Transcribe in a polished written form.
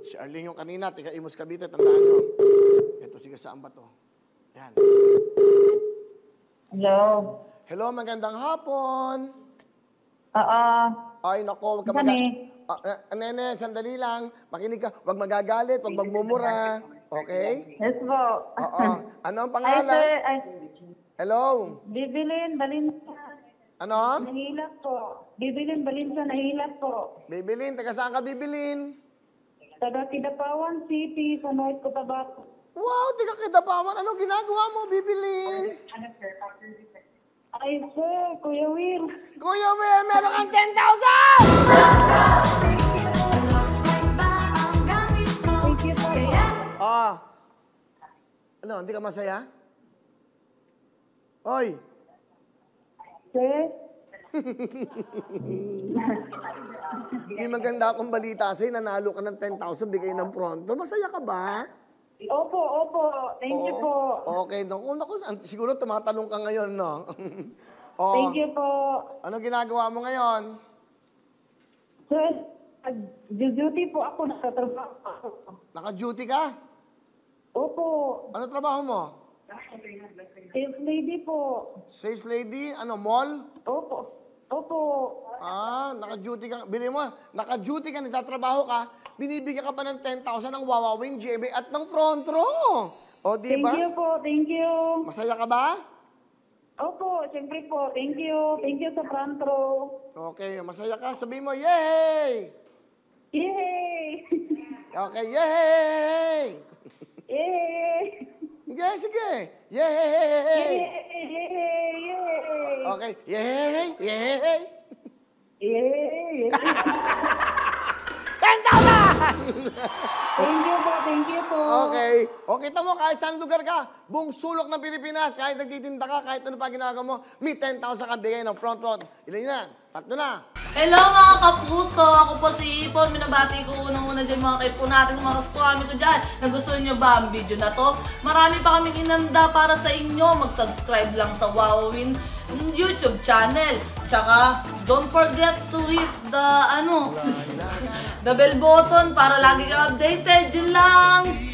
Si Arlene yung kanina, tiga Imus Cavite, tandaan nyo. Ito, sige, saan ba to? Yan. Hello. Hello, magandang hapon. Ay, nako, wag ka Nene, sandali lang. Makinig ka. Wag magagalit, wag magmumura. Okay? Yes po. Oo. Ano ang pangalan? Ay, Hello? Bibilin, Balinsa. Ano? Nahilap po. Bibilin, Balinsa, nahilap po. Bibilin, taga saan ka bibilin? Taga Kidapawan City, sa North Cotabato. Wow, taga Kidapawan. Ano ginagawa mo, bibilin? Ay, sir, Kuya Will. Kuya Will, meron kang 10,000! Thank you po. Ano, hindi ka masaya? Oy! Sir? May maganda akong balita sa'yo. Nanalo ka ng 10,000, bigay ng pronto. Masaya ka ba? Opo. Thank you po. Okay. Naku, siguro tumatalong ka ngayon, no? Thank you po. Ano ginagawa mo ngayon? Sir, duty po ako, nakatrabaho. Naka-duty ka? Opo. Ano trabaho mo? Sales lady po. Sales lady? Ano, mall? Opo. Naka-duty ka. Bili mo, naka-duty ka, nagtatrabaho ka, binibigyan ka pa ng 10,000 ng Wawawing JB at ng front row. O, di ba? Thank you. Masaya ka ba? Opo, siyempre po. Thank you. Thank you sa front row. Okay, masaya ka. Sabihin mo, yay! Yay! Okay, yay! Yay! Sige. Yay! Yay! Okay, yay! Yay! Yay! 10,000! Thank you po. Okay. Okay, tamo, kahit saan lugar ka, buong sulok ng Pilipinas, kahit nagtitinda ka, kahit ano pa ginagawa mo, may 10,000 ka bigay ng front row. Ilan yan? 3 na. Hello mga kapuso! Ako po si Ipon. Minabati ko unang-una dyan mga kaipo natin, mga kaskwami ko dyan. Nagustuhan nyo ba ang video na to? Marami pa kaming inanda para sa inyo. Mag-subscribe lang sa Wowin YouTube channel. Tsaka, don't forget to hit the, the bell button para lagi kang updated. Yun lang!